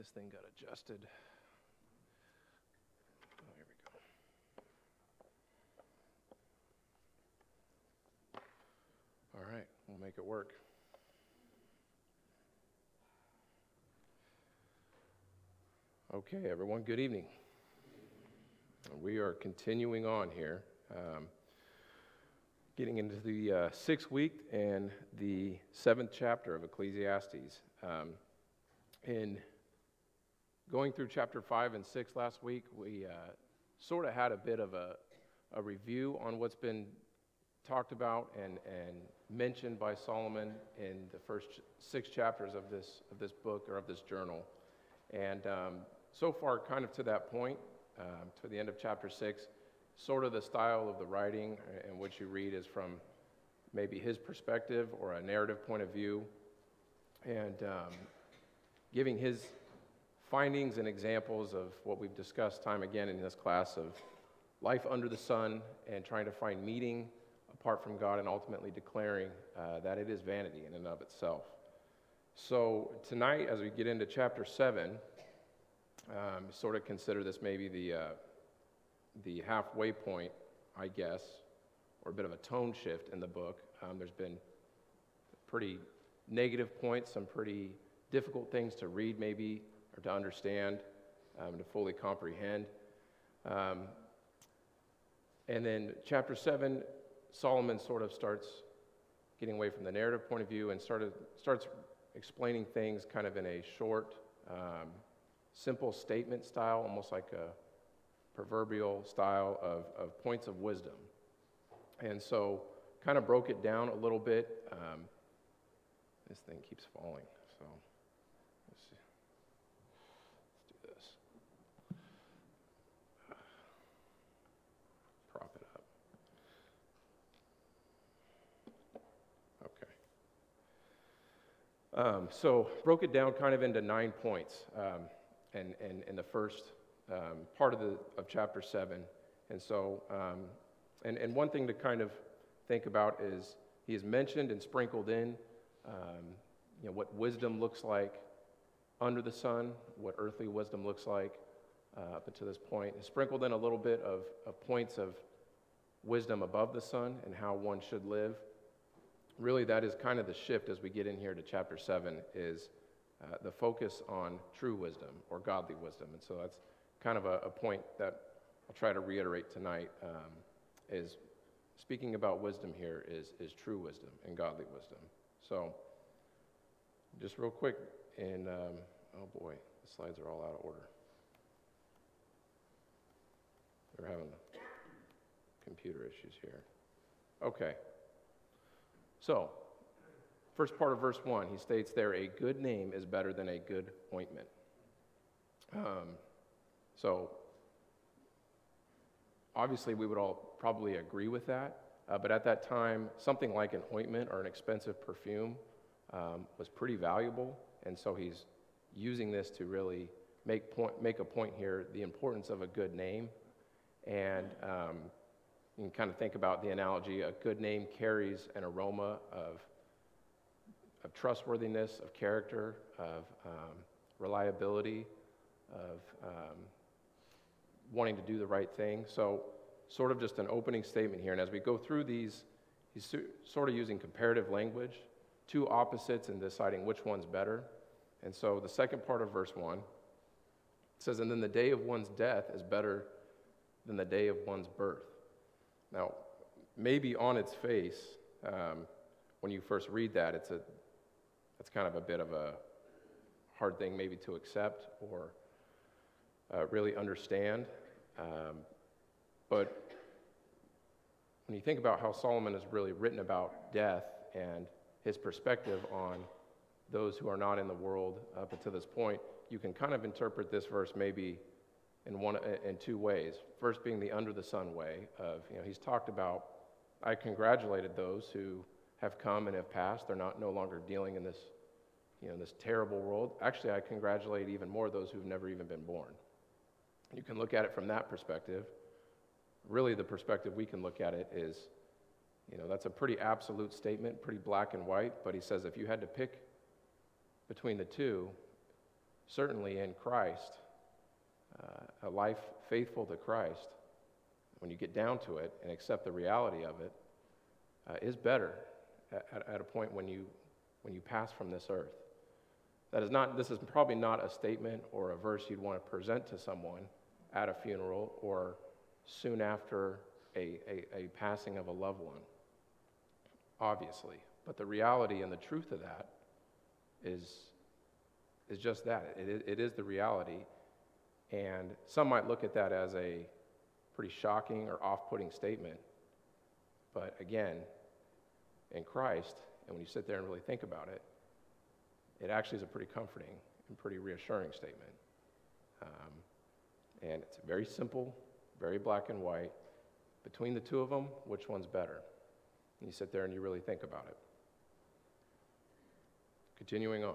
this thing got adjusted. Oh, here we go. All right, we'll make it work. Okay, everyone, good evening. We are continuing on here, getting into the 6th week and the 7th chapter of Ecclesiastes. In going through chapter 5 and 6 last week, we sort of had a bit of a review on what's been talked about and mentioned by Solomon in the first 6 chapters of this book or of this journal. And so far, kind of to that point, to the end of chapter 6, sort of the style of the writing in which you read is from maybe his perspective or a narrative point of view, and giving his findings and examples of what we've discussed time again in this class of life under the sun and trying to find meaning apart from God and ultimately declaring that it is vanity in and of itself. So tonight, as we get into chapter 7, sort of consider this maybe the halfway point, I guess, or a bit of a tone shift in the book. There's been pretty negative points, some pretty difficult things to read maybe, or to understand, to fully comprehend. And then chapter 7, Solomon sort of starts getting away from the narrative point of view and starts explaining things kind of in a short, simple statement style, almost like a proverbial style of points of wisdom. And so kind of broke it down a little bit. This thing keeps falling, so let's see. Let's do this. Prop it up. Okay. So broke it down kind of into 9 points. And in the first part of chapter 7. And so, and one thing to kind of think about is he has mentioned and sprinkled in, what wisdom looks like under the sun, what earthly wisdom looks like up until this point. He sprinkled in a little bit of points of wisdom above the sun and how one should live. Really, that is kind of the shift as we get in here to chapter 7 is the focus on true wisdom or godly wisdom. And so that's kind of a point that I'll try to reiterate tonight, is speaking about wisdom here is true wisdom and godly wisdom. So just real quick, and oh boy, the slides are all out of order. We're having computer issues here. Okay. So, first part of verse 1, he states there, a good name is better than a good ointment. So, obviously we would all probably agree with that, but at that time, something like an ointment or an expensive perfume was pretty valuable, and so he's using this to really make a point here, the importance of a good name. And you can kind of think about the analogy, a good name carries an aroma of trustworthiness, of character, of reliability, of wanting to do the right thing. So sort of just an opening statement here. And as we go through these, he's sort of using comparative language, two opposites and deciding which one's better. And so the second part of verse 1 says, and then the day of one's death is better than the day of one's birth. Now, maybe on its face, when you first read that, it's kind of a bit of a hard thing maybe to accept or really understand. But when you think about how Solomon has really written about death and his perspective on those who are not in the world up until this point, you can kind of interpret this verse maybe in 2 ways. First being the under the sun way of, he's talked about, I congratulated those who have come and have passed. They're no longer dealing in this, this terrible world. Actually, I congratulate even more those who've never even been born. You can look at it from that perspective. Really, the perspective we can look at it is, that's a pretty absolute statement, pretty black and white, but he says if you had to pick between the two, certainly in Christ, a life faithful to Christ, when you get down to it and accept the reality of it, is better at a point when you pass from this earth. This is probably not a statement or a verse you'd want to present to someone at a funeral or soon after a passing of a loved one, obviously. But the reality and the truth of that is just that. It is the reality. And some might look at that as a pretty shocking or off-putting statement. But again, in Christ, and when you sit there and really think about it, it actually is a pretty comforting and pretty reassuring statement. And it's very simple, very black and white. Between the two of them, which one's better? And you sit there and you really think about it. Continuing on.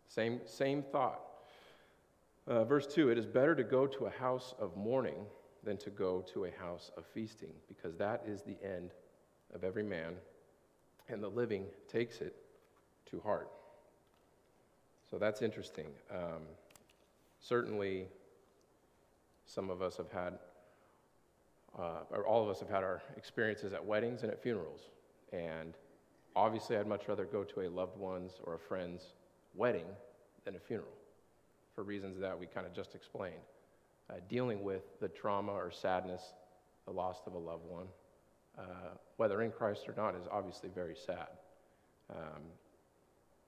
Same thought. Verse 2, it is better to go to a house of mourning than to go to a house of feasting, because that is the end of every man, and the living takes it to heart. So that's interesting. Certainly, some of us have had, or all of us have had our experiences at weddings and at funerals. And obviously, I'd much rather go to a loved one's or a friend's wedding than a funeral, for reasons that we kind of just explained. Dealing with the trauma or sadness, the loss of a loved one, whether in Christ or not, is obviously very sad.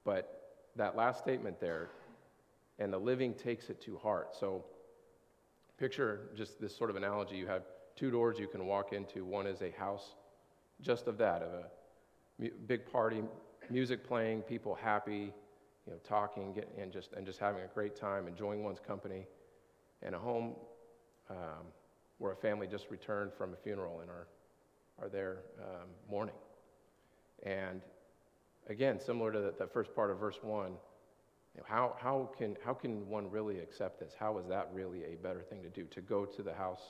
But that last statement there, and the living takes it to heart. So picture just this sort of analogy. You have two doors you can walk into. One is a house just of that, of a big party, music playing, people happy, talking, and just having a great time, enjoying one's company, and a home where a family just returned from a funeral and are there mourning. And again, similar to the first part of verse 1, how can one really accept this? How is that really a better thing to do? To go to the house,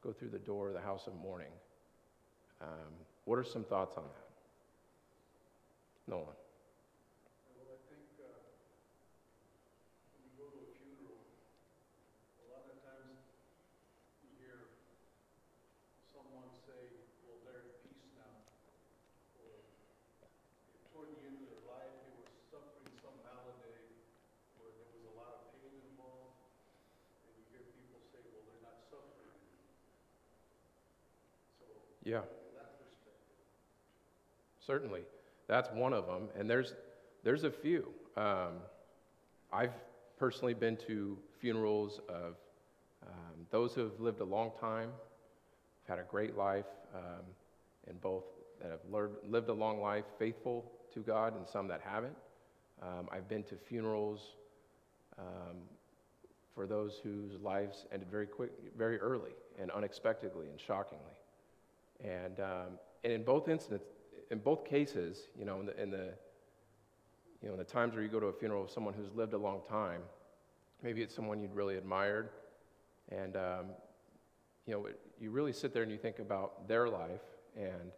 go through the door of the house of mourning. What are some thoughts on that? Nolan. Well, I think when you go to a funeral, a lot of times you hear someone say, well, they're at peace now. Or toward the end of their life, they were suffering some malady where there was a lot of pain involved. And you hear people say, well, they're not suffering anymore. So, Yeah. in that perspective. Certainly. That's one of them, and there's a few. I've personally been to funerals of those who have lived a long time, had a great life, and both that have lived a long life, faithful to God, and some that haven't. I've been to funerals for those whose lives ended very early, and unexpectedly and shockingly. And in both incidents. In both cases, in the times where you go to a funeral of someone who's lived a long time, maybe it's someone you'd really admired, and you really sit there and you think about their life and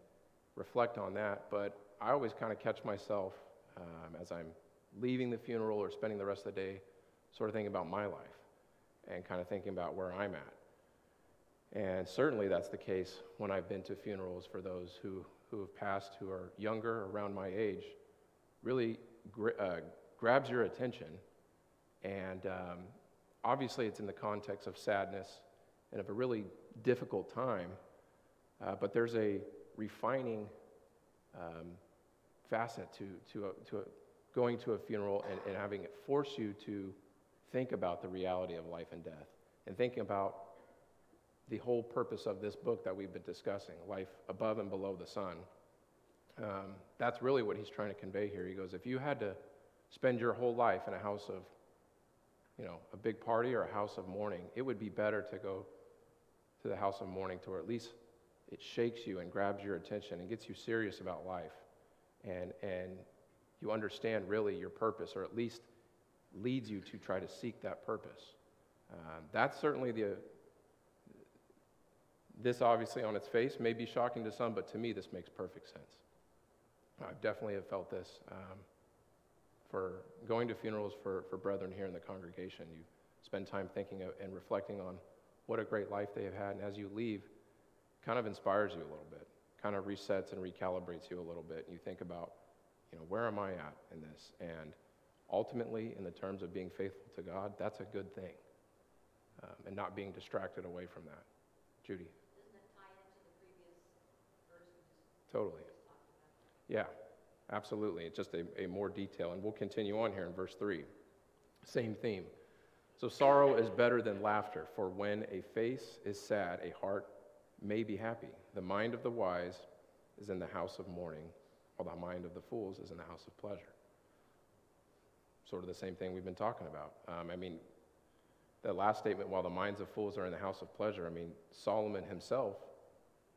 reflect on that. But I always kind of catch myself as I'm leaving the funeral or spending the rest of the day, sort of thinking about my life and kind of thinking about where I'm at. And certainly that's the case when I've been to funerals for those who have passed, who are younger, around my age. Really grabs your attention. And obviously it's in the context of sadness and of a really difficult time, but there's a refining facet to going to a funeral and having it force you to think about the reality of life and death, and thinking about the whole purpose of this book that we've been discussing, life above and below the sun. That's really what he's trying to convey here. He goes, if you had to spend your whole life in a house of, a big party or a house of mourning, it would be better to go to the house of mourning to where at least it shakes you and grabs your attention and gets you serious about life. And you understand really your purpose, or at least leads you to try to seek that purpose. That's certainly this obviously on its face may be shocking to some, but to me this makes perfect sense. I definitely have felt this for going to funerals for brethren here in the congregation. You spend time thinking and reflecting on what a great life they have had, and as you leave, kind of inspires you a little bit, kind of resets and recalibrates you a little bit. And you think about, where am I at in this? And ultimately, in the terms of being faithful to God, that's a good thing, and not being distracted away from that. Judy? Doesn't it tie into the previous verse we just Totally. talked about? Yeah, absolutely. It's just a more detail. And we'll continue on here in verse 3. Same theme. So sorrow is better than laughter, for when a face is sad, a heart may be happy. The mind of the wise is in the house of mourning, while the mind of the fools is in the house of pleasure. Sort of the same thing we've been talking about. That last statement, while the minds of fools are in the house of pleasure, Solomon himself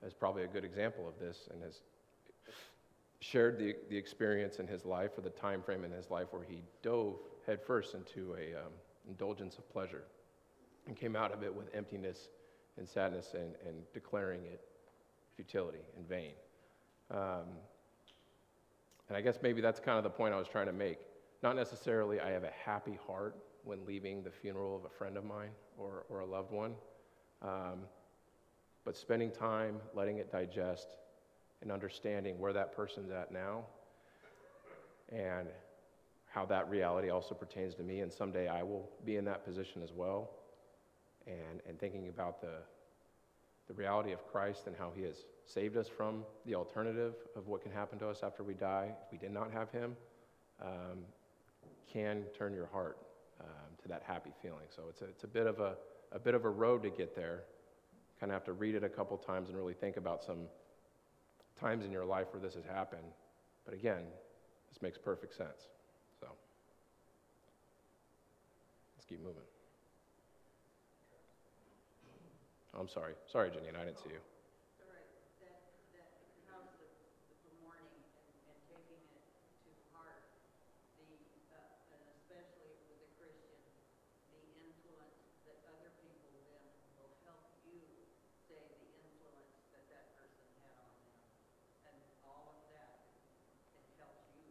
is probably a good example of this and has shared the experience in his life, or the time frame in his life where he dove headfirst into a indulgence of pleasure and came out of it with emptiness and sadness and declaring it futility and vain. And I guess maybe that's kind of the point I was trying to make. Not necessarily I have a happy heart when leaving the funeral of a friend of mine or a loved one, but spending time, letting it digest, and understanding where that person's at now and how that reality also pertains to me, and someday I will be in that position as well, and thinking about the reality of Christ and how he has saved us from the alternative of what can happen to us after we die if we did not have him, can turn your heart to that happy feeling. So it's a bit of a road to get there. Kind of have to read it a couple times and really think about some times in your life where this has happened. But again, this makes perfect sense. So let's keep moving. Oh, I'm sorry. Sorry, Janine, I didn't see you. All right, that house of mourning and taking it to heart, and especially with a Christian, the influence that other people then will help you say the influence that person had on them, and all of that, it helps you.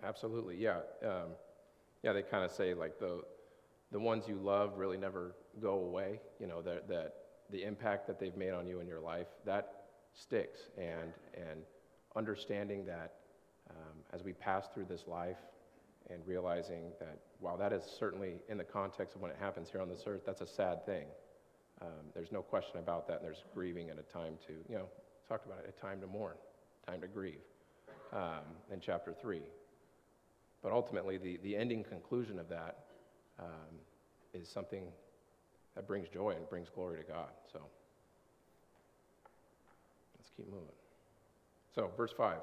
Absolutely, yeah. They kind of say like the ones you love really never go away. That the impact that they've made on you in your life, that sticks. And understanding that as we pass through this life and realizing that while that is certainly in the context of when it happens here on this earth, that's a sad thing. There's no question about that. And there's grieving and a time to, talked about it, a time to mourn, time to grieve in chapter 3. But ultimately, the ending conclusion of that is something that brings joy and brings glory to God. So let's keep moving. So verse 5,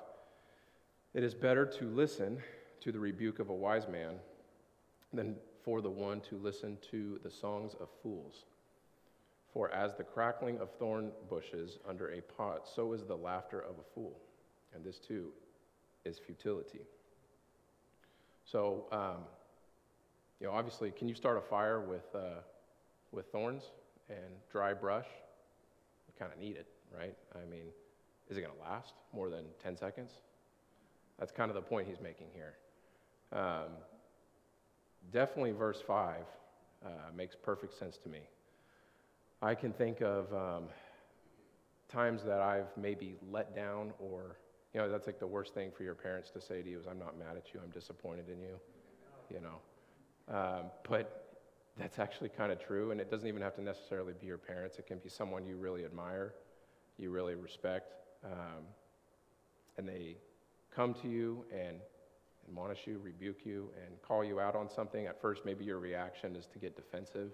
it is better to listen to the rebuke of a wise man than for the one to listen to the songs of fools. For as the crackling of thorn bushes under a pot, so is the laughter of a fool. And this too is futility. So, obviously, can you start a fire with thorns and dry brush? You kind of need it, right? Is it going to last more than 10 seconds? That's kind of the point he's making here. Definitely verse 5 makes perfect sense to me. I can think of times that I've maybe let down, or, that's like the worst thing for your parents to say to you is, I'm not mad at you, I'm disappointed in you, But that's actually kind of true, and it doesn't even have to necessarily be your parents. It can be someone you really admire, you really respect, and they come to you and admonish you, rebuke you, and call you out on something. At first, maybe your reaction is to get defensive,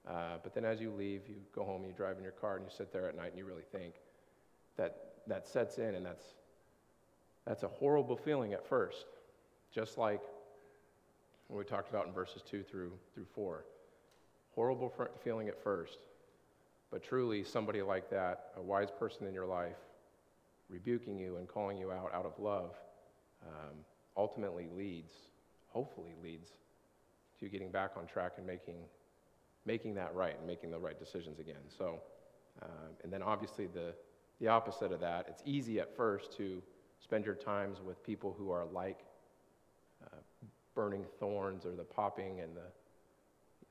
but then as you leave, you go home, you drive in your car, and you sit there at night, and you really think that sets in, and that's a horrible feeling at first, just like what we talked about in verses 2 through 4. Horrible feeling at first, but truly somebody like that, a wise person in your life, rebuking you and calling you out of love, ultimately hopefully leads to getting back on track and making that right and making the right decisions again. So, and then obviously the opposite of that, it's easy at first to spend your times with people who are like burning thorns or the popping and the,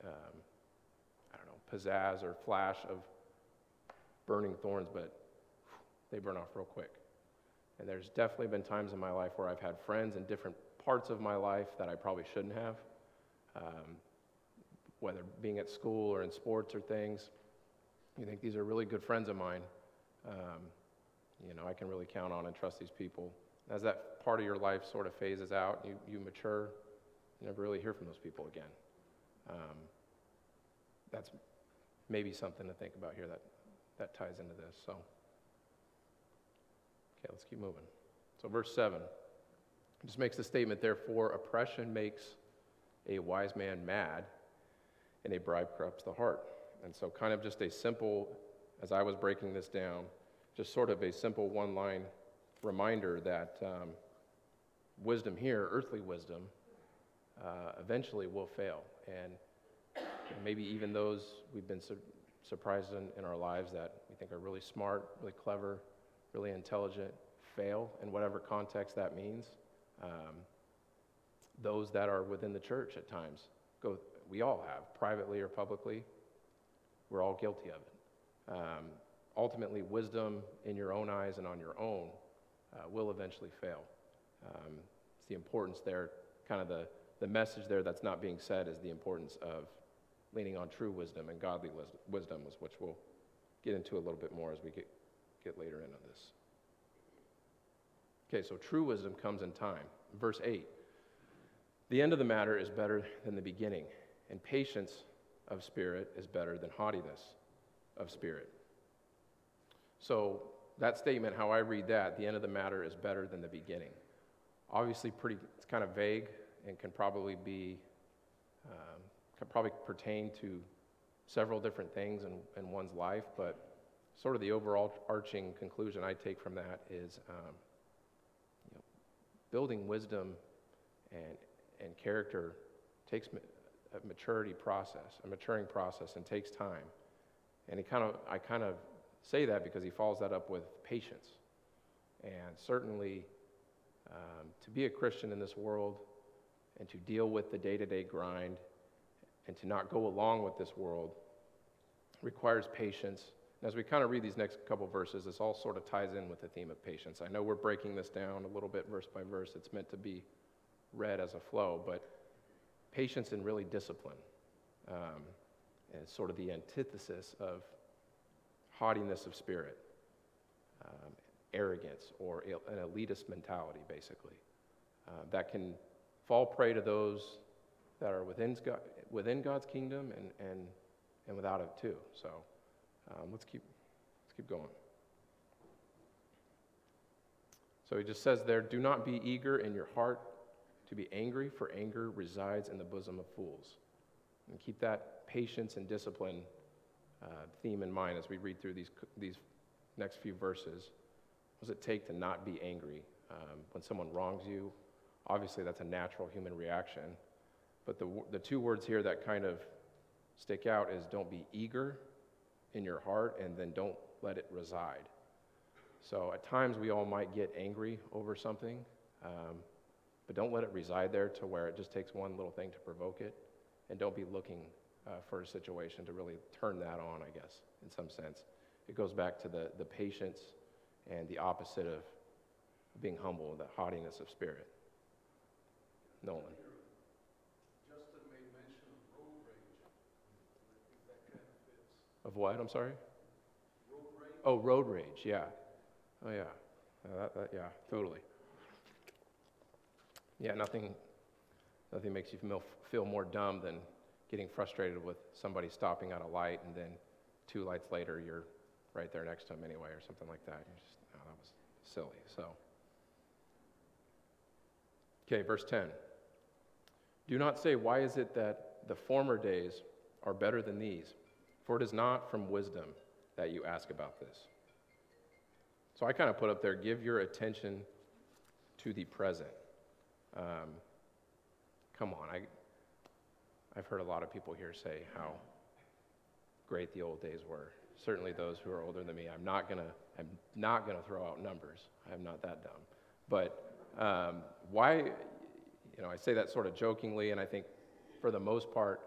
I don't know, pizzazz or flash of burning thorns, but they burn off real quick. And there's definitely been times in my life where I've had friends in different parts of my life that I probably shouldn't have, whether being at school or in sports or things. You think these are really good friends of mine. I can really count on and trust these people. As that part of your life sort of phases out, you mature, you never really hear from those people again. That's maybe something to think about here that ties into this. So, okay, let's keep moving. So verse 7 just makes the statement, therefore, oppression makes a wise man mad, and a bribe corrupts the heart. And so kind of just a simple, as I was breaking this down, just sort of a simple one-line reminder that wisdom here, earthly wisdom, eventually will fail. And maybe even those we've been surprised in our lives that we think are really smart, really clever, really intelligent, fail in whatever context that means. Those that are within the church at times, we all have, privately or publicly, we're all guilty of it. Ultimately, wisdom in your own eyes and on your own will eventually fail. It's the importance there, kind of the message there that's not being said is the importance of leaning on true wisdom and godly wisdom, which we'll get into a little bit more as we get later into this. Okay, so true wisdom comes in time. Verse 8, the end of the matter is better than the beginning, and patience of spirit is better than haughtiness of spirit. So that statement, how I read that, the end of the matter is better than the beginning. Obviously, it's kind of vague and can probably pertain to several different things in one's life, but sort of the overarching conclusion I take from that is building wisdom and character takes a maturing process, and takes time. And I kind of say that because he follows that up with patience. And certainly, to be a Christian in this world and to deal with the day-to-day grind and to not go along with this world requires patience. And as we kind of read these next couple verses, this all sort of ties in with the theme of patience. I know we're breaking this down a little bit verse by verse. It's meant to be read as a flow, but patience and really discipline is sort of the antithesis of haughtiness of spirit, arrogance, or an elitist mentality, basically, that can fall prey to those that are within God's kingdom and without it too. So let's keep going. So he just says there, do not be eager in your heart to be angry, for anger resides in the bosom of fools. And keep that patience and discipline theme in mind as we read through these next few verses. What does it take to not be angry when someone wrongs you? Obviously, that's a natural human reaction. But the two words here that kind of stick out is don't be eager in your heart, and then don't let it reside. So at times we all might get angry over something, but don't let it reside there to where it just takes one little thing to provoke it, and don't be looking for a situation to really turn that on, I guess, in some sense. It goes back to the patience and the opposite of being humble, the haughtiness of spirit. Nolan. Justin made mention of road rage. I think that kind of fits. Of what? I'm sorry? Road rage? Oh, road rage, yeah. Oh, yeah. Yeah, totally. Yeah, nothing makes you feel more dumb than getting frustrated with somebody stopping at a light, and then 2 lights later you're right there next to them anyway, or something like that. You're just, oh, that was silly. So, okay, verse 10. Do not say, why is it that the former days are better than these? For it is not from wisdom that you ask about this. So I kind of put up there, give your attention to the present. Come on, I've heard a lot of people here say how great the old days were. Certainly those who are older than me. I'm not gonna throw out numbers. I'm not that dumb. But why? I say that sort of jokingly, and I think for the most part,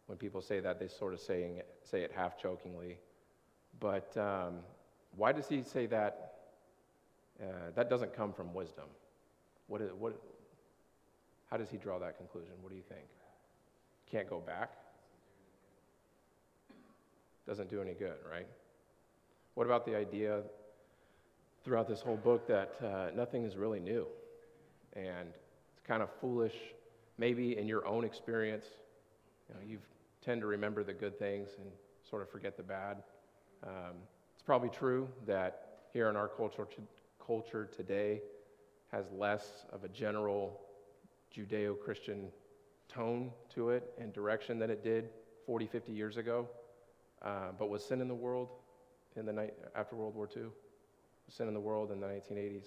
when people say that, they sort of say it half jokingly. But why does he say that? That doesn't come from wisdom. How does he draw that conclusion? What do you think? Can't go back? Doesn't do any good, right? What about the idea throughout this whole book that nothing is really new? And it's kind of foolish, maybe in your own experience. You tend to remember the good things and sort of forget the bad. It's probably true that here in our culture today has less of a general Judeo-Christian tone to it and direction than it did 40, 50 years ago. But was sin in the world after World War II? Was sin in the world in the 1980s?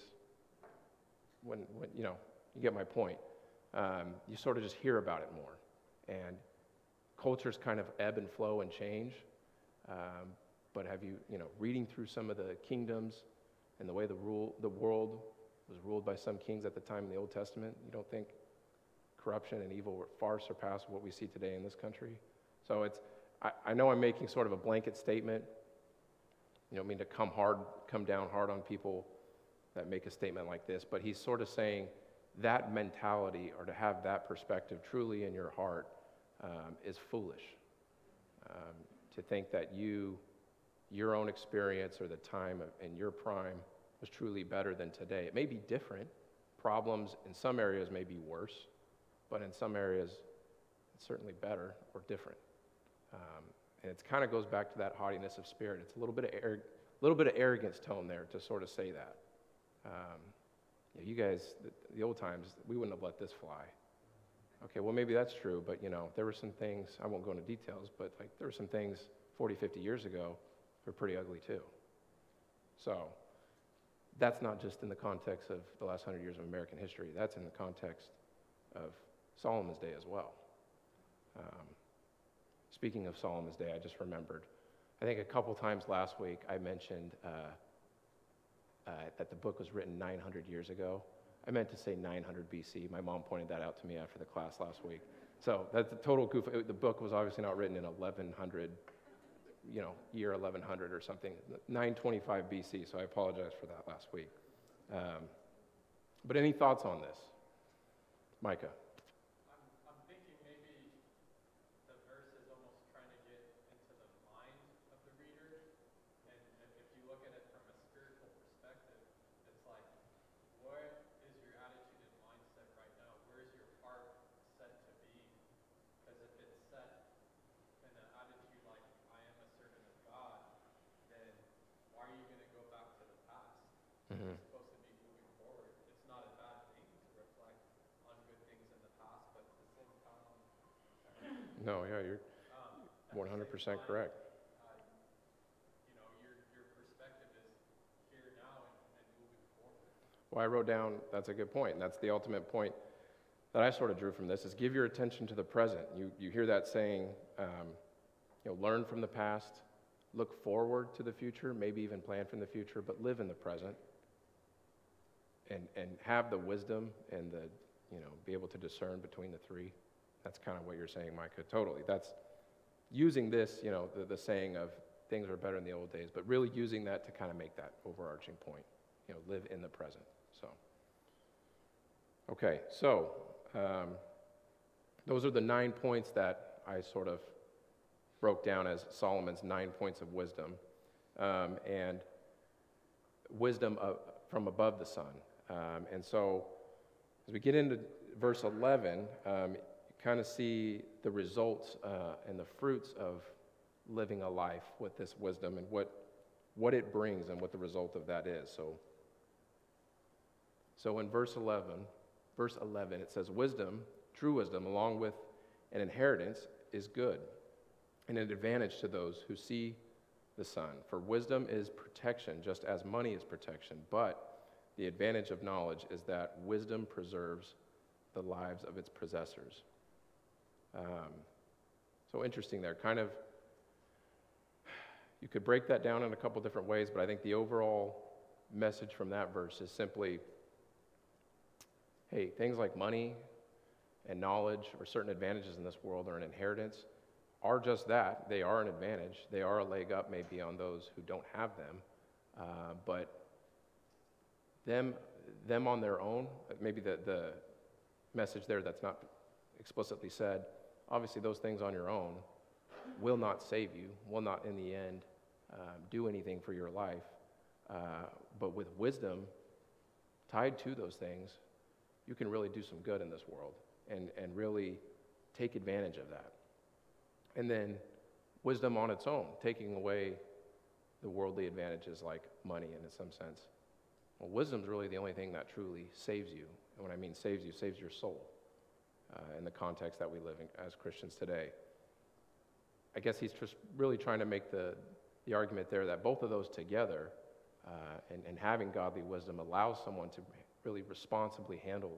When you get my point. You sort of just hear about it more. And cultures kind of ebb and flow and change. But have you, reading through some of the kingdoms and the way the world was ruled by some kings at the time in the Old Testament, you don't think corruption and evil far surpass what we see today in this country? So I know I'm making sort of a blanket statement. You don't mean to come down hard on people that make a statement like this, but he's sort of saying that mentality, or to have that perspective truly in your heart, is foolish. To think that your own experience or the time in your prime was truly better than today. It may be different. Problems in some areas may be worse, but in some areas it's certainly better or different. And it kind of goes back to that haughtiness of spirit. It's a little bit of arrogance tone there to sort of say that. You guys, the old times, we wouldn't have let this fly. Okay, well, maybe that's true, but, there were some things, I won't go into details, but there were some things 40, 50 years ago that were pretty ugly too. So that's not just in the context of the last 100 years of American history. That's in the context of Solomon's day as well. Speaking of Solomon's day, I just remembered, I think a couple times last week I mentioned that the book was written 900 years ago. I meant to say 900 BC. My mom pointed that out to me after the class last week. So that's a total goof. The book was obviously not written in 1100, year 1100 or something. 925 BC, so I apologize for that last week. But any thoughts on this? Micah? I'm thinking maybe the verse is almost trying to get into the mind of the reader. And if you look at it from a spiritual perspective, it's like, what is your attitude and mindset right now? Where is your heart set to be? Because if it's set in an attitude like, I am a servant of God, then why are you going to go back to the past? Mm-hmm. You're supposed to be moving forward. It's not a bad thing to reflect on good things in the past, but at the same time, No, yeah, you're 100% correct. your perspective is here now and moving forward. Well, I wrote down, that's a good point, and that's the ultimate point that I sort of drew from this, is give your attention to the present. You hear that saying, learn from the past, look forward to the future, maybe even plan for the future, but live in the present, and have the wisdom and the, be able to discern between the three. That's kind of what you're saying, Micah. Totally. That's using this, the saying of things are better in the old days, but really using that to kind of make that overarching point, live in the present. So, okay, so those are the 9 points that I sort of broke down as Solomon's 9 points of wisdom, and wisdom from above the sun. And so as we get into verse 11, you kind of see the results and the fruits of living a life with this wisdom and what it brings and what the result of that is. So in verse 11, it says, wisdom, true wisdom, along with an inheritance, is good, and an advantage to those who see the sun. For wisdom is protection, just as money is protection. But the advantage of knowledge is that wisdom preserves the lives of its possessors. So interesting there. Kind of, you could break that down in a couple different ways, but I think the overall message from that verse is simply, hey, things like money, and knowledge or certain advantages in this world or an inheritance are just that. They are an advantage. They are a leg up maybe on those who don't have them. But them on their own, maybe the message there that's not explicitly said, obviously those things on your own will not save you, will not in the end do anything for your life. But with wisdom tied to those things, you can really do some good in this world and really take advantage of that. And then wisdom on its own, taking away the worldly advantages like money in some sense. Well, wisdom's really the only thing that truly saves you. And when I mean saves you, saves your soul in the context that we live in as Christians today. I guess he's just really trying to make the argument there that both of those together and having godly wisdom allows someone to really responsibly handle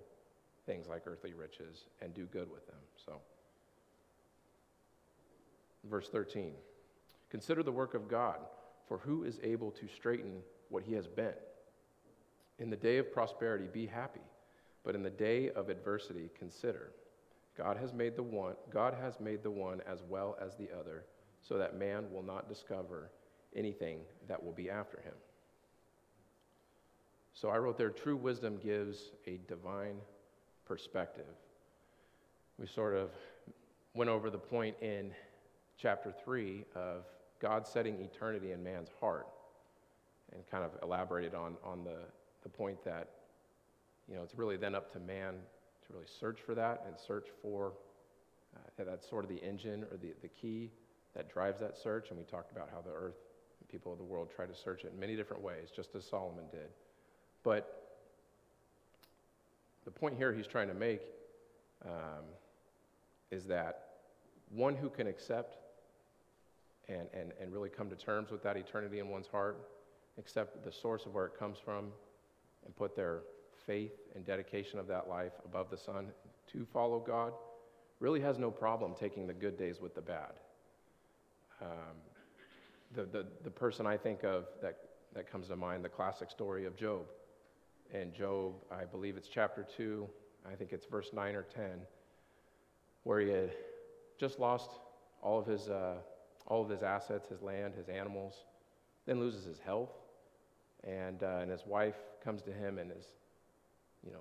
things like earthly riches and do good with them. So, verse 13, consider the work of God, for who is able to straighten what he has bent? In the day of prosperity, be happy, but in the day of adversity, consider. God has made the one as well as the other, so that man will not discover anything that will be after him. So I wrote there, true wisdom gives a divine perspective. We sort of went over the point in chapter 3 of God setting eternity in man's heart and kind of elaborated on the point that, it's really then up to man to really search for that and search for, that's sort of the engine or the key that drives that search. And we talked about how the earth and people of the world try to search it in many different ways, just as Solomon did. But the point here he's trying to make is that one who can accept and really come to terms with that eternity in one's heart, accept the source of where it comes from, and put their faith and dedication of that life above the sun to follow God, really has no problem taking the good days with the bad. The person I think of that comes to mind, the classic story of Job. And Job, I believe it's chapter 2, I think it's verse 9 or 10, where he had just lost all of his assets, his land, his animals, then loses his health, and his wife comes to him and is,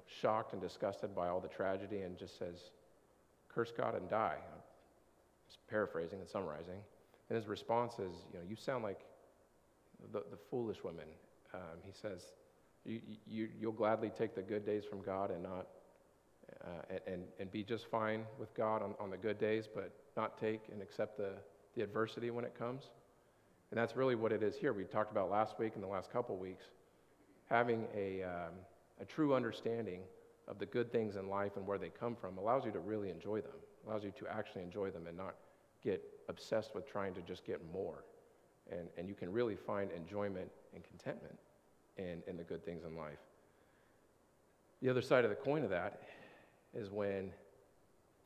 shocked and disgusted by all the tragedy and just says, "Curse God and die." I'm just paraphrasing and summarizing. And his response is, "You sound like the foolish women." He says, "You'll gladly take the good days from God and not and be just fine with God on the good days, but not take and accept the adversity when it comes." And that's really what it is here. We talked about last week and the last couple weeks, having a true understanding of the good things in life and where they come from allows you to really enjoy them, allows you to actually enjoy them and not get obsessed with trying to just get more. And you can really find enjoyment and contentment in the good things in life. The other side of the coin of that is when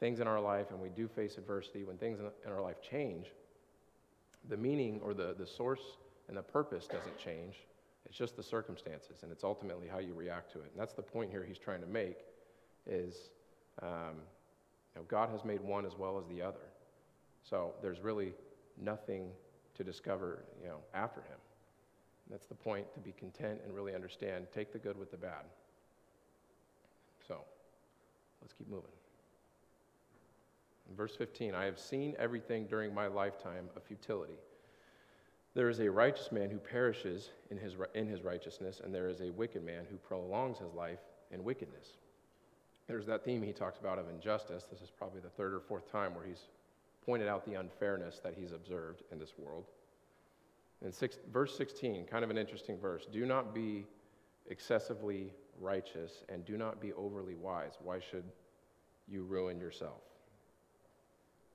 things in our life, and we do face adversity, when things in our life change, the meaning or the source and the purpose doesn't change. It's just the circumstances, and it's ultimately how you react to it. And that's the point here he's trying to make is God has made one as well as the other. So there's really nothing to discover after him. And that's the point, to be content and really understand, take the good with the bad. So let's keep moving. In verse 15, I have seen everything during my lifetime of futility. There is a righteous man who perishes in his righteousness, and there is a wicked man who prolongs his life in wickedness. There's that theme he talks about of injustice. This is probably the third or fourth time where he's pointed out the unfairness that he's observed in this world. In verse 16, kind of an interesting verse. Do not be excessively righteous, and do not be overly wise. Why should you ruin yourself?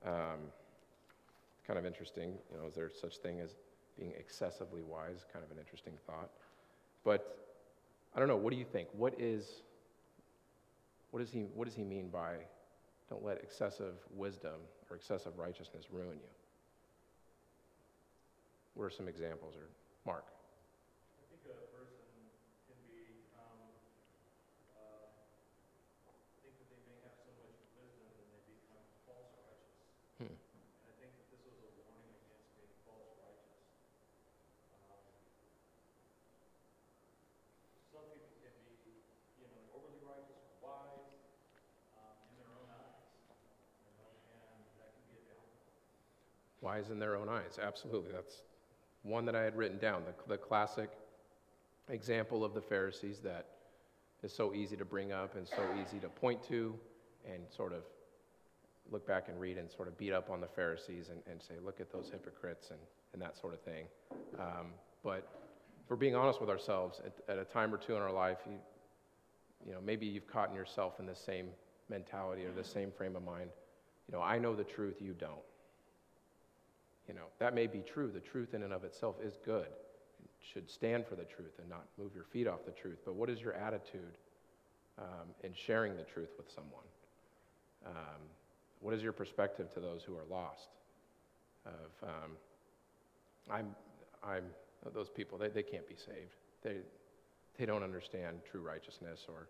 Kind of interesting. Is there such thing as being excessively wise? Kind of an interesting thought. But I don't know. What do you think? What does he mean by don't let excessive wisdom or excessive righteousness ruin you? What are some examples? Or Mark? I think a person can be, think that they may have so much wisdom Wise in their own eyes. Absolutely. That's one that I had written down, the classic example of the Pharisees that is so easy to bring up and so easy to point to and sort of look back and read and sort of beat up on the Pharisees and say, look at those hypocrites and that sort of thing. But if we're being honest with ourselves, at a time or two in our life, maybe you've caught in yourself in the same mentality or the same frame of mind. I know the truth, you don't. That may be true. The truth in and of itself is good. You should stand for the truth and not move your feet off the truth. But what is your attitude in sharing the truth with someone? What is your perspective to those who are lost? Those people, they can't be saved. They don't understand true righteousness, or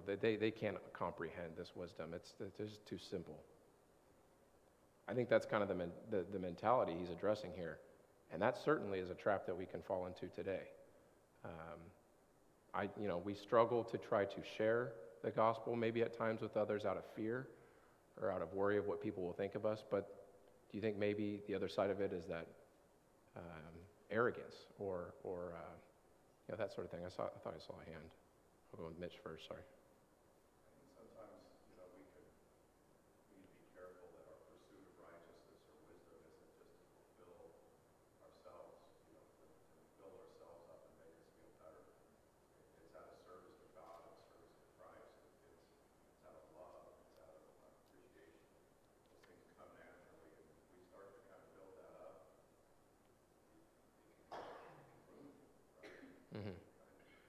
they can't comprehend this wisdom. It's just too simple. I think that's kind of the mentality he's addressing here, and that certainly is a trap that we can fall into today. We struggle to try to share the gospel maybe at times with others out of fear or out of worry of what people will think of us, but do you think maybe the other side of it is that arrogance or that sort of thing? I thought I saw a hand. I'll go with Mitch first, sorry. I think sometimes, we need to be careful that our pursuit of righteousness or wisdom isn't just to fulfill ourselves, to build ourselves up and make us feel better. It's out of service to God and service to Christ. It's out of love. It's out of appreciation. Those things come naturally, and if we start to kind of build that up, it can ruin it, right? Mm-hmm.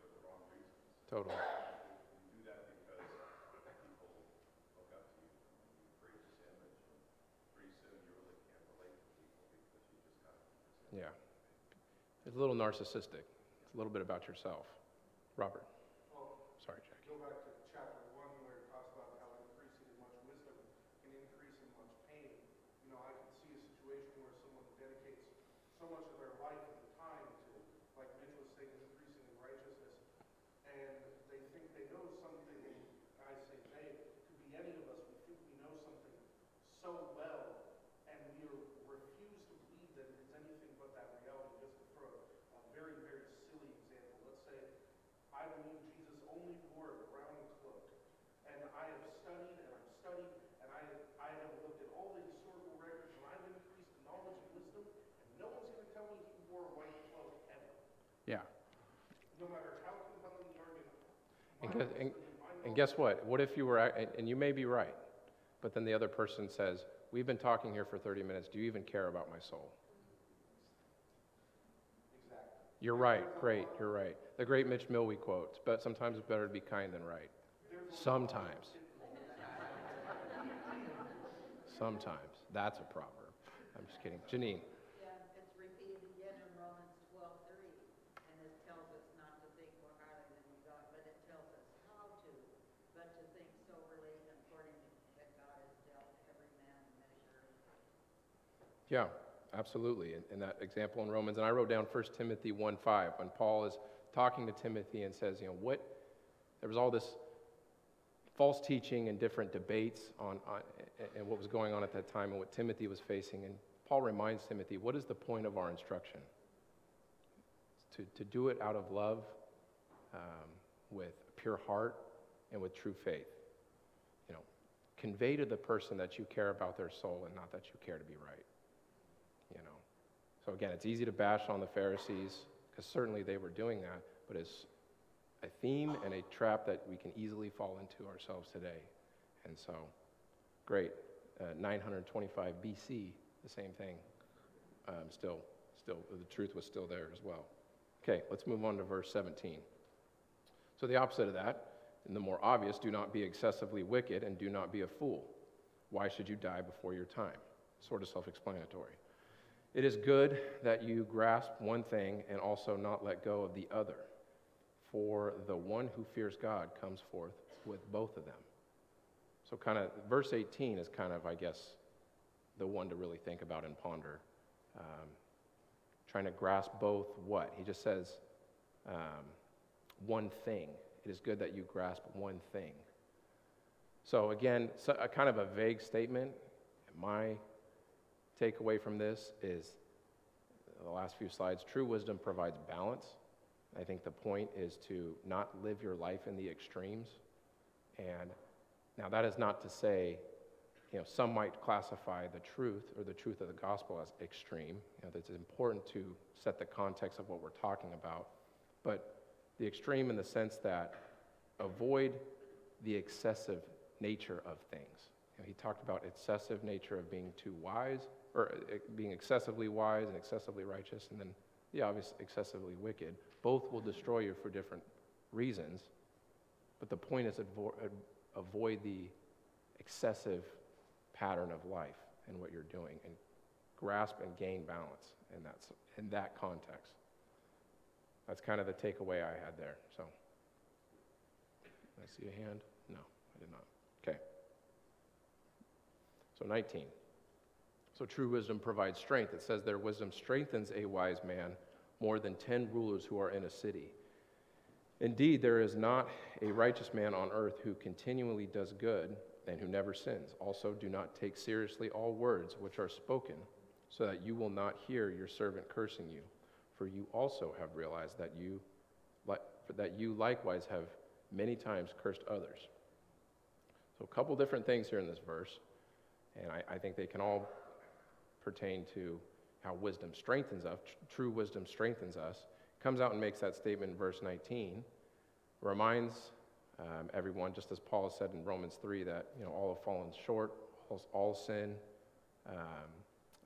For the wrong reasons. Totally. You do that because people look up to you and you create this image, and pretty soon you really can't relate to people because you just kind of Yeah. It's a little narcissistic. It's a little bit about yourself. Robert. Well, Sorry, Jackie. go back to chapter 1 where it talks about how increasing in much wisdom can increase in much pain. I can see a situation where someone dedicates so much of their life and time to, like Mitch was saying, increasing in righteousness, and they think they know something. I say they, it could be any of us. We think we know something so well, and we refuse to believe that it's anything but that reality. Just to throw a very, very silly example, let's say I believe Jesus only wore a brown cloak, and I have studied and I've studied, and I have looked at all the historical records, and I've increased in knowledge and wisdom, and no one's going to tell me he wore a white cloak ever. Yeah. No matter how compelling the argument. And guess what? What if you were, and you may be right, but then the other person says, we've been talking here for 30 minutes. Do you even care about my soul? Exactly. You're right. Great. You're right. The great Mitch Millwee quotes, but sometimes it's better to be kind than right. Sometimes. Sometimes. That's a proverb. I'm just kidding. Janine. Yeah, it's repeated again in Romans 12:3, and this tells us not to think more highly than God, but it tells us how to, but to think soberly and according to that God has dealt every man a measure of faith. Yeah, absolutely. In that example in Romans, and I wrote down 1 Timothy 1:5, when Paul is talking to Timothy and says, there was all this false teaching and different debates on and what was going on at that time and what Timothy was facing. And Paul reminds Timothy, what is the point of our instruction? To do it out of love, with a pure heart, and with true faith. Convey to the person that you care about their soul and not that you care to be right. So again, it's easy to bash on the Pharisees because certainly they were doing that, but it's a theme and a trap that we can easily fall into ourselves today. And so, great. 925 BC, the same thing. Still, the truth was still there as well. Okay, let's move on to verse 17. So the opposite of that, and the more obvious, do not be excessively wicked and do not be a fool. Why should you die before your time? Sort of self-explanatory. It is good that you grasp one thing and also not let go of the other. For the one who fears God comes forth with both of them. So kind of, verse 18 is kind of, I guess, the one to really think about and ponder. Trying to grasp both what? He just says, one thing. It is good that you grasp one thing. So again, a kind of a vague statement. takeaway from this is the last few slides. True wisdom provides balance. I think the point is to not live your life in the extremes. And now that is not to say, some might classify the truth or the truth of the gospel as extreme. It's important to set the context of what we're talking about. But the extreme in the sense that avoid the excessive nature of things. He talked about excessive nature of being too wise, or being excessively wise and excessively righteous, and then the obvious excessively wicked. Both will destroy you for different reasons, but the point is avoid the excessive pattern of life and what you're doing, and grasp and gain balance in that context. That's kind of the takeaway I had there. So, did I see a hand? No, I did not. Okay. So 19. So true wisdom provides strength. It says their wisdom strengthens a wise man more than 10 rulers who are in a city. Indeed, there is not a righteous man on earth who continually does good and who never sins. Also, do not take seriously all words which are spoken, so that you will not hear your servant cursing you. For you also have realized that you likewise have many times cursed others. So a couple different things here in this verse, and I think they can all pertain to how wisdom strengthens us. True wisdom strengthens us. Comes out and makes that statement in verse 19. Reminds everyone, just as Paul said in Romans 3, that all have fallen short, all sin.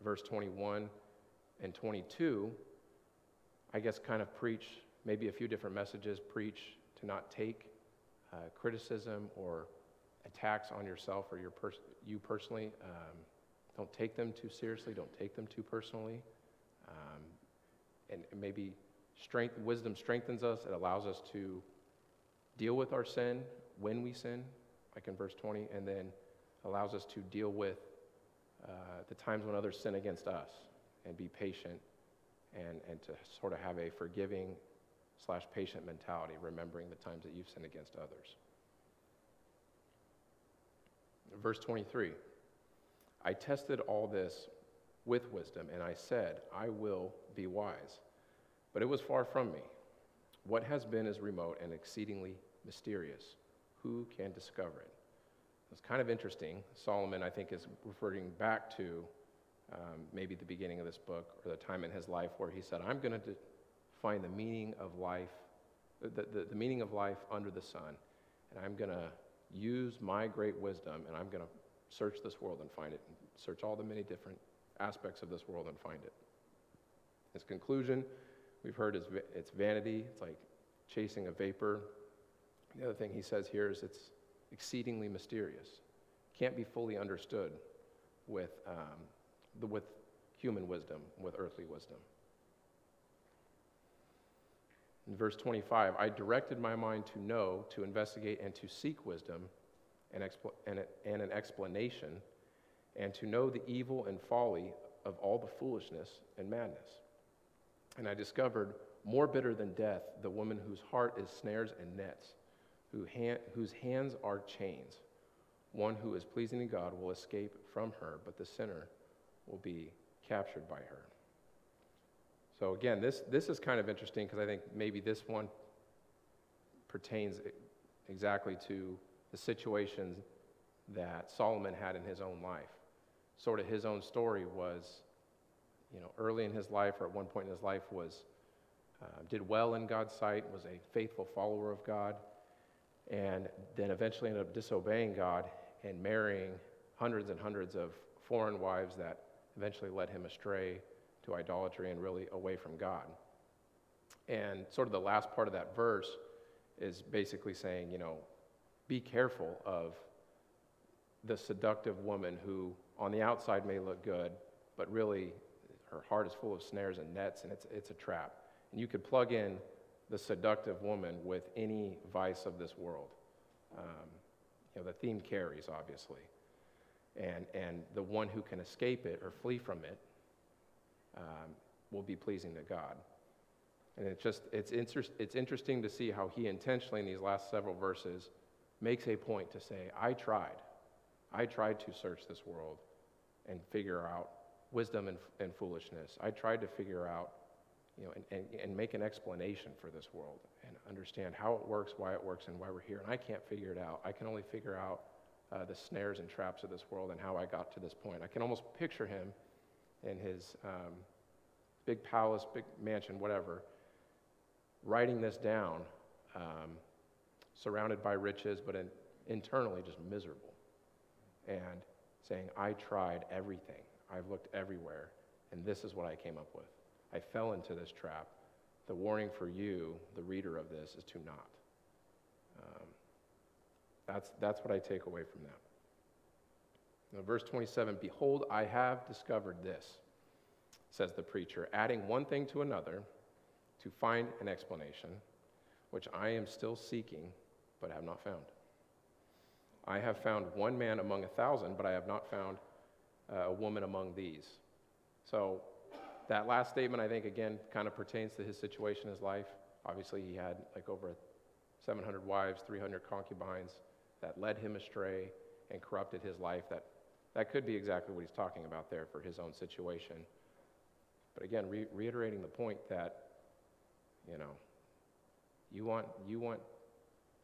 Verse 21 and 22, I guess kind of preach maybe a few different messages. Preach to not take criticism or attacks on yourself or you personally. Don't take them too seriously. Don't take them too personally. And maybe wisdom strengthens us. It allows us to deal with our sin when we sin, like in verse 20, and then allows us to deal with the times when others sin against us and be patient and to sort of have a forgiving / patient mentality, remembering the times that you've sinned against others. Verse 23, I tested all this with wisdom, and I said, I will be wise. But it was far from me. What has been is remote and exceedingly mysterious. Who can discover it? It's kind of interesting. Solomon, I think, is referring back to maybe the beginning of this book or the time in his life where he said, I'm going to find the meaning of life, the meaning of life under the sun, and I'm going to use my great wisdom, and I'm going to search this world and find it, and search all the many different aspects of this world and find it. His conclusion, we've heard, is it's vanity. It's like chasing a vapor. The other thing he says here is it's exceedingly mysterious. Can't be fully understood with human wisdom, with earthly wisdom. In verse 25, I directed my mind to know, to investigate, and to seek wisdom and an explanation, and to know the evil and folly of all the foolishness and madness. And I discovered, more bitter than death, the woman whose heart is snares and nets, whose hands are chains. One who is pleasing to God will escape from her, but the sinner will be captured by her. So again, this is kind of interesting because I think maybe this one pertains exactly to the situations that Solomon had in his own life. Sort of his own story was, early in his life, or at one point in his life, did well in God's sight, was a faithful follower of God, and then eventually ended up disobeying God and marrying hundreds and hundreds of foreign wives that eventually led him astray to idolatry and really away from God. And sort of the last part of that verse is basically saying, be careful of the seductive woman who on the outside may look good, but really her heart is full of snares and nets, and it's a trap. And you could plug in the seductive woman with any vice of this world. The theme carries, obviously. And the one who can escape it or flee from it will be pleasing to God. And it's interesting to see how he intentionally in these last several verses makes a point to say, I tried to search this world and figure out wisdom and foolishness. I tried to figure out, and make an explanation for this world and understand how it works, why we're here. And I can't figure it out. I can only figure out the snares and traps of this world and how I got to this point. I can almost picture him in his big palace, big mansion, whatever, writing this down, surrounded by riches, but internally just miserable, and saying, I tried everything. I've looked everywhere, and this is what I came up with. I fell into this trap. The warning for you, the reader of this, is to not. That's what I take away from that. Now, verse 27, behold, I have discovered this, says the preacher, adding one thing to another to find an explanation, which I am still seeking, but have not found. I have found one man among 1,000, but I have not found a woman among these. So that last statement, I think, again, kind of pertains to his situation in his life. Obviously, he had like over 700 wives, 300 concubines that led him astray and corrupted his life. That could be exactly what he's talking about there for his own situation. But again, reiterating the point that, you want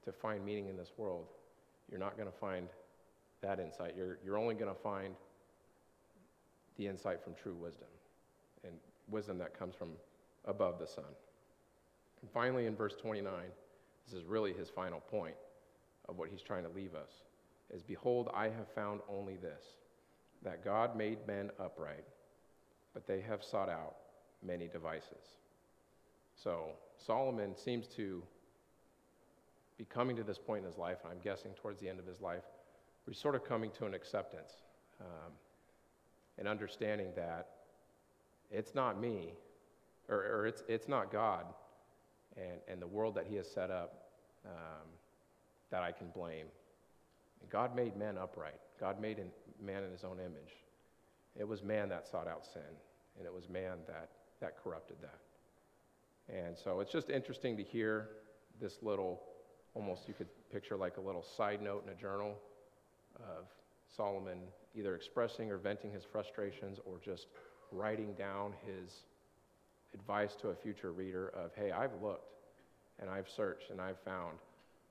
to find meaning in this world, you're not going to find that insight. You're only going to find the insight from true wisdom, and wisdom that comes from above the sun. And finally, in verse 29, this is really his final point of what he's trying to leave us, is, behold, I have found only this, that God made men upright, but they have sought out many devices. So Solomon seems to be coming to this point in his life, and I'm guessing towards the end of his life, where he's sort of coming to an acceptance, and understanding that it's not me, or it's not God and the world that he has set up that I can blame. And God made men upright. God made man in his own image. It was man that sought out sin, and it was man that corrupted that. And so it's just interesting to hear this little, almost you could picture like a little side note in a journal of Solomon either expressing or venting his frustrations, or just writing down his advice to a future reader of, hey, I've looked and I've searched and I've found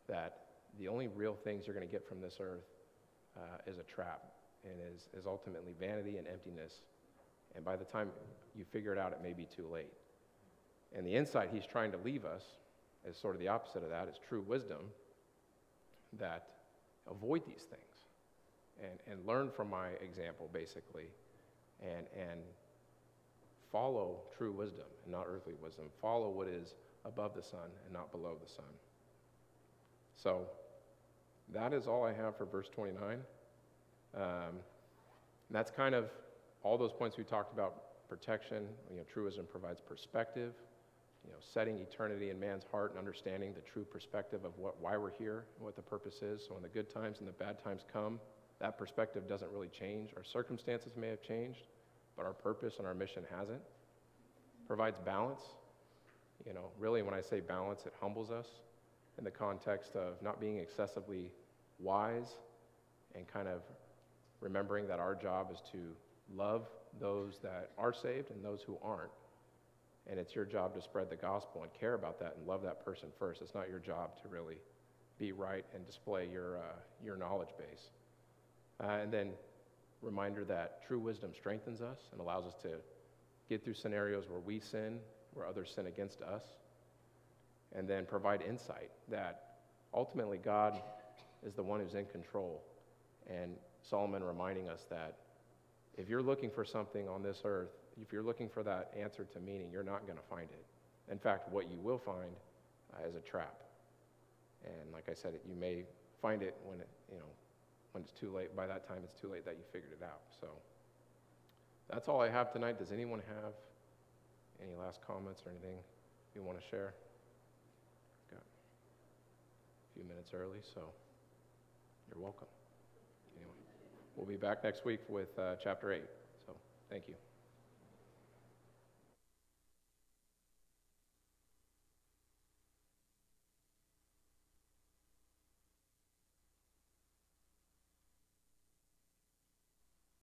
that the only real things you're going to get from this earth is a trap, and is ultimately vanity and emptiness. And by the time you figure it out, it may be too late. And the insight he's trying to leave us is sort of the opposite of that. It's true wisdom, that avoid these things and learn from my example, basically, and follow true wisdom and not earthly wisdom. Follow what is above the sun and not below the sun. So that is all I have for verse 29. That's kind of all those points we talked about. Protection, true wisdom provides perspective, setting eternity in man's heart and understanding the true perspective of why we're here and what the purpose is. So when the good times and the bad times come, that perspective doesn't really change. Our circumstances may have changed, but our purpose and our mission hasn't. Provides balance. Really, when I say balance, it humbles us in the context of not being excessively wise, and kind of remembering that our job is to love those that are saved and those who aren't. And it's your job to spread the gospel and care about that and love that person first. It's not your job to really be right and display your knowledge base. And then reminder that true wisdom strengthens us and allows us to get through scenarios where we sin, where others sin against us. And then provide insight that ultimately God is the one who's in control. And Solomon reminding us that if you're looking for something on this earth, if you're looking for that answer to meaning, you're not going to find it. In fact, what you will find is a trap. And like I said, you may find it when it's too late. By that time, it's too late that you figured it out. So that's all I have tonight. Does anyone have any last comments or anything you want to share? Got a few minutes early, so you're welcome. Anyway, we'll be back next week with chapter 8. So thank you.